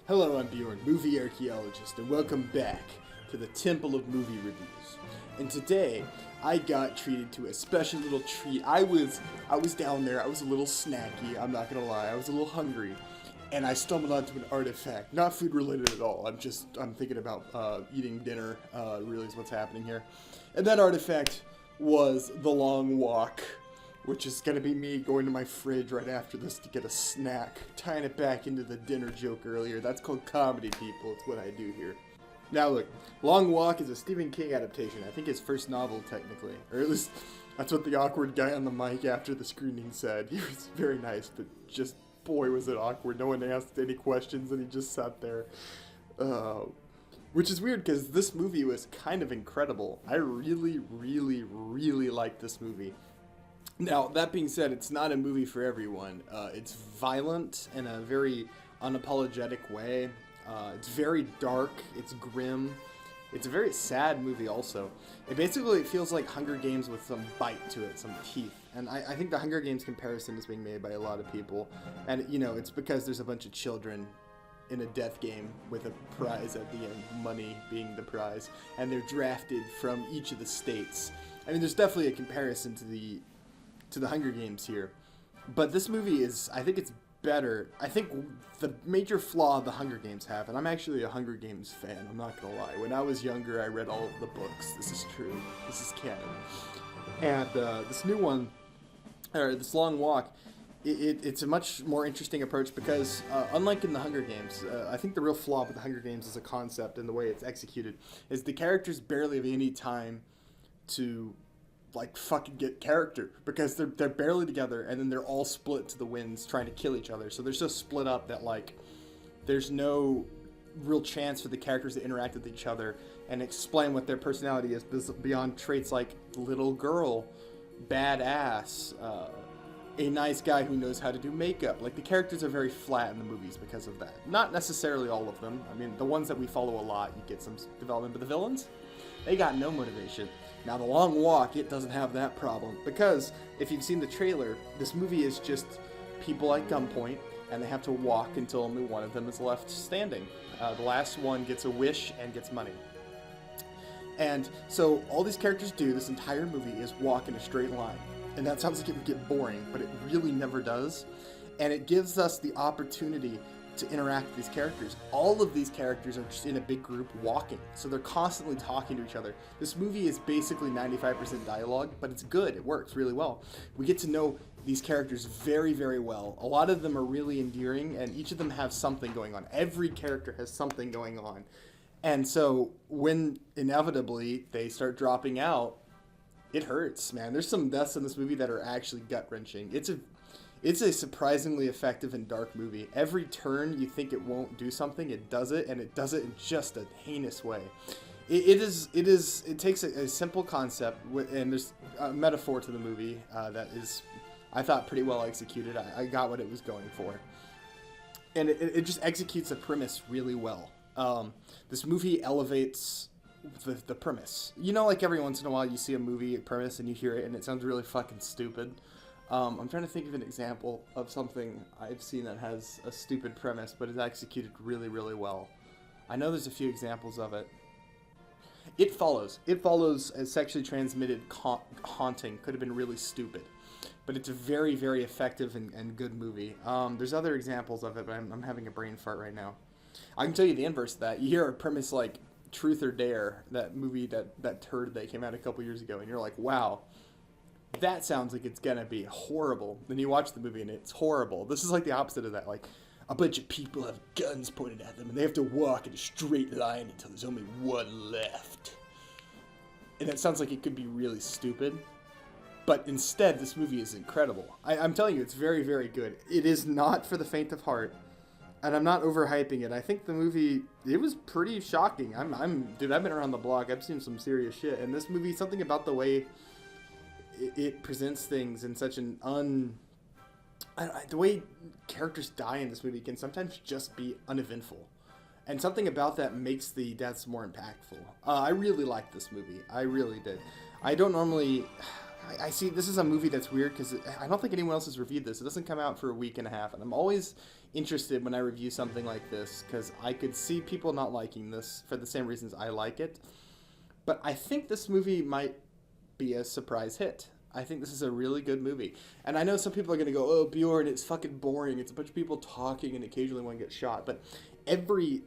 Hello, I'm Bjorn, movie archaeologist, and welcome back to the Temple of Movie Reviews. And today, I got treated to a special little treat. I was down there, I was a little snacky, I'm not gonna lie, I was a little hungry. And I stumbled onto an artifact, not food related at all, I'm thinking about eating dinner, really is what's happening here. And that artifact was The Long Walk, which is going to be me going to my fridge right after this to get a snack, tying it back into the dinner joke earlier. That's called comedy, people. It's what I do here. Now look, Long Walk is a Stephen King adaptation. I think his first novel, technically. Or at least, that's what the awkward guy on the mic after the screening said. He was very nice, but just, boy, was it awkward. No one asked any questions, and he just sat there. Which is weird, because this movie was kind of incredible. I really, really, really liked this movie. Now, that being said, it's not a movie for everyone. It's violent in a very unapologetic way. It's very dark. It's grim. It's a very sad movie also. It basically feels like Hunger Games with some bite to it, some teeth. And I think the Hunger Games comparison is being made by a lot of people. And, you know, it's because there's a bunch of children in a death game with a prize at the end, money being the prize. And they're drafted from each of the states. I mean, there's definitely a comparison to the Hunger Games here, but this movie is, I think it's better. I think the major flaw the Hunger Games have, and I'm actually a Hunger Games fan, I'm not gonna lie. When I was younger, I read all of the books. This is true. This is canon. And this new one, or this Long Walk, it's a much more interesting approach because, unlike in the Hunger Games, I think the real flaw with the Hunger Games as a concept and the way it's executed is the characters barely have any time to like fucking get character because they're barely together and then they're all split to the winds trying to kill each other. So they're so split up that like there's no real chance for the characters to interact with each other and explain what their personality is beyond traits like little girl, badass, a nice guy who knows how to do makeup. Like the characters are very flat in the movies because of that. Not necessarily all of them. I mean, the ones that we follow a lot, you get some development, but the villains, they got no motivation. Now, The Long Walk, it doesn't have that problem, because if you've seen the trailer, this movie is just people at gunpoint, and they have to walk until only one of them is left standing. The last one gets a wish and gets money. And so all these characters do this entire movie is walk in a straight line. And that sounds like it would get boring, but it really never does. And it gives us the opportunity to interact with these characters. All of these characters are just in a big group walking, so they're constantly talking to each other. This movie is basically 95% dialogue, but it's good. It works really well. We get to know these characters very, very well. A lot of them are really endearing, and each of them have something going on. Every character has something going on. And so when inevitably they start dropping out, it hurts, man. There's some deaths in this movie that are actually gut-wrenching. It's a surprisingly effective and dark movie. Every turn you think it won't do something, it does it, and it does it in just a heinous way. It takes a simple concept, and there's a metaphor to the movie that is, I thought, pretty well executed. I got what it was going for. And it just executes the premise really well. This movie elevates the premise. You know, like every once in a while you see a movie premise and you hear it and it sounds really fucking stupid. I'm trying to think of an example of something I've seen that has a stupid premise, but is executed really, really well. I know there's a few examples of it. It Follows. It Follows a sexually transmitted haunting. Could have been really stupid. But it's a very, very effective and good movie. There's other examples of it, but I'm having a brain fart right now. I can tell you the inverse of that. You hear a premise like Truth or Dare, that movie, that turd that came out a couple years ago, and you're like, wow, that sounds like it's gonna be horrible. Then you watch the movie and it's horrible. This is like the opposite of that. Like, a bunch of people have guns pointed at them and they have to walk in a straight line until there's only one left. And that sounds like it could be really stupid. But instead, this movie is incredible. I'm telling you, it's very, very good. It is not for the faint of heart. And I'm not overhyping it. I think the movie, it was pretty shocking. Dude, I've been around the block. I've seen some serious shit. And this movie, something about the way it presents things in such an the way characters die in this movie can sometimes just be uneventful. And something about that makes the deaths more impactful. I really liked this movie. I really did. I don't normally... I see this is a movie that's weird because I don't think anyone else has reviewed this. It doesn't come out for a week and a half, and I'm always interested when I review something like this because I could see people not liking this for the same reasons I like it. But I think this movie might be a surprise hit. I think this is a really good movie. And I know some people are going to go, oh, Bjorn, it's fucking boring. It's a bunch of people talking and occasionally one gets shot. But every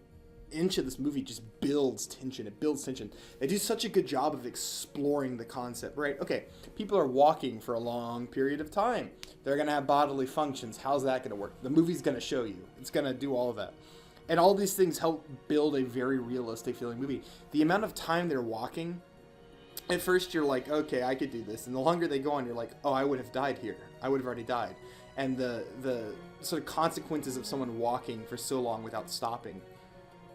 inch of this movie just builds tension. It builds tension. They do such a good job of exploring the concept, right? Okay, people are walking for a long period of time. They're going to have bodily functions. How's that going to work? The movie's going to show you. It's going to do all of that. And all these things help build a very realistic feeling movie. The amount of time they're walking, at first you're like, okay, I could do this. And the longer they go on, you're like, oh, I would have died here. I would have already died. And the sort of consequences of someone walking for so long without stopping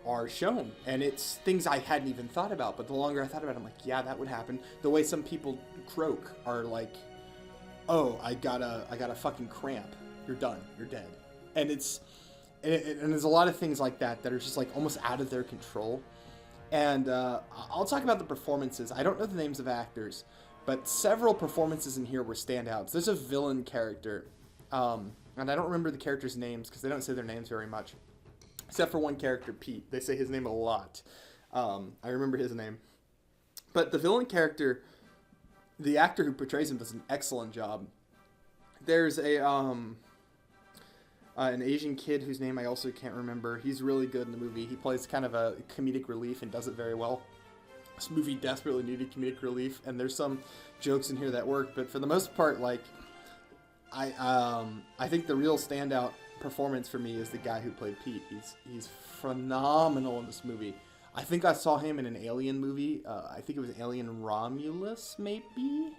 are shown. And it's things I hadn't even thought about. But the longer I thought about it, I'm like, yeah, that would happen. The way some people croak are like, oh, I got a fucking cramp. You're done. You're dead. And and there's a lot of things like that are just like almost out of their control. And I'll talk about the performances. I don't know the names of actors, but several performances in here were standouts. There's a villain character, and I don't remember the characters' names because they don't say their names very much, except for one character, Pete. They say his name a lot. I remember his name. But the villain character, the actor who portrays him does an excellent job. There's an Asian kid whose name I also can't remember. He's really good in the movie. He plays kind of a comedic relief and does it very well. This movie desperately needed comedic relief, and there's some jokes in here that work, but for the most part, like, I think the real standout performance for me is the guy who played Pete. He's phenomenal in this movie. I think I saw him in an Alien movie. I think it was Alien Romulus, maybe?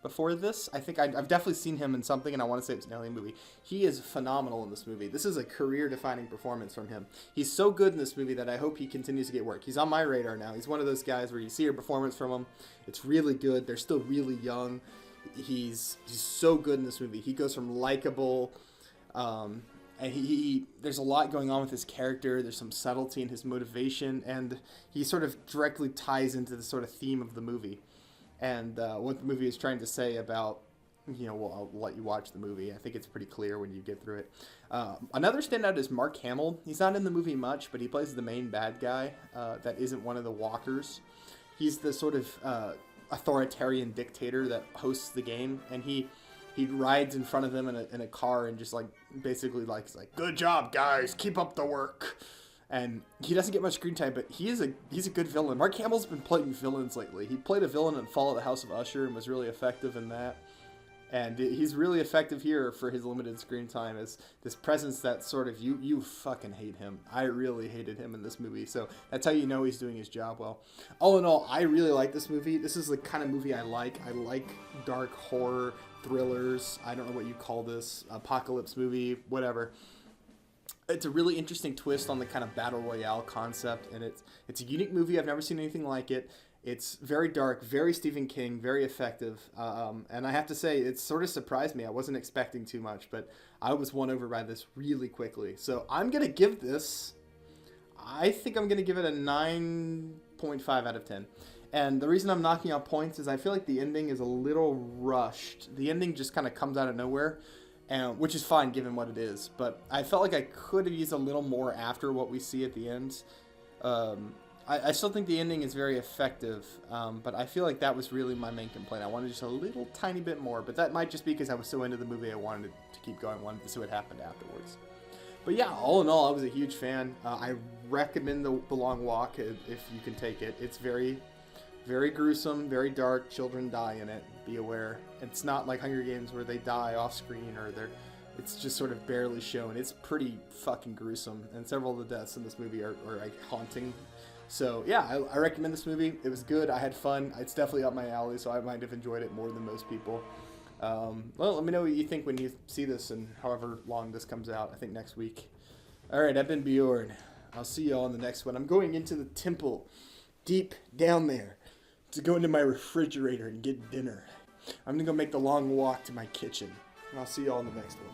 Before this, I think I've definitely seen him in something, and I want to say it's an Alien movie. He is phenomenal in this movie. This is a career-defining performance from him. He's so good in this movie that I hope he continues to get work. He's on my radar now. He's one of those guys where you see a performance from him. It's really good. They're still really young. He's so good in this movie. He goes from likable, and there's a lot going on with his character. There's some subtlety in his motivation, and he sort of directly ties into the sort of theme of the movie. And what the movie is trying to say about, well, I'll let you watch the movie. I think it's pretty clear when you get through it. Another standout is Mark Hamill. He's not in the movie much, but he plays the main bad guy that isn't one of the walkers. He's the sort of authoritarian dictator that hosts the game, and he rides in front of them in a car and just like basically like, good job, guys, keep up the work. And he doesn't get much screen time, but he's a good villain. Mark Hamill's been playing villains lately. He played a villain in Fall of the House of Usher and was really effective in that. And he's really effective here for his limited screen time as this presence that sort of, you fucking hate him. I really hated him in this movie, so that's how you know he's doing his job well. All in all, I really like this movie. This is the kind of movie I like. I like dark horror, thrillers, I don't know what you call this, apocalypse movie, whatever. It's a really interesting twist on the kind of battle royale concept, and it's a unique movie. I've never seen anything like it. It's very dark, very Stephen King, very effective, and I have to say, it sort of surprised me. I wasn't expecting too much, but I was won over by this really quickly. So I'm going to give this, I think I'm going to give it a 9.5 out of 10. And the reason I'm knocking out points is I feel like the ending is a little rushed. The ending just kind of comes out of nowhere. Which is fine given what it is, but I felt like I could have used a little more after what we see at the end. I still think the ending is very effective, but I feel like that was really my main complaint. I wanted just a little tiny bit more, but that might just be because I was so into the movie I wanted to keep going, wanted to see what happened afterwards. But yeah, all in all, I was a huge fan. I recommend The Long Walk if you can take it. It's very, very gruesome, very dark. Children die in it. Be aware. It's not like Hunger Games where they die off screen or it's just sort of barely shown. It's pretty fucking gruesome, and several of the deaths in this movie are like haunting. So yeah, I recommend this movie. It was good. I had fun. It's definitely up my alley, so I might have enjoyed it more than most people. Well, let me know what you think when you see this and however long this comes out. I think next week. All right, I've been Bjorn. I'll see you all in the next one. I'm going into the temple, deep down there, to go into my refrigerator and get dinner. I'm going to go make the long walk to my kitchen. And I'll see you all in the next one.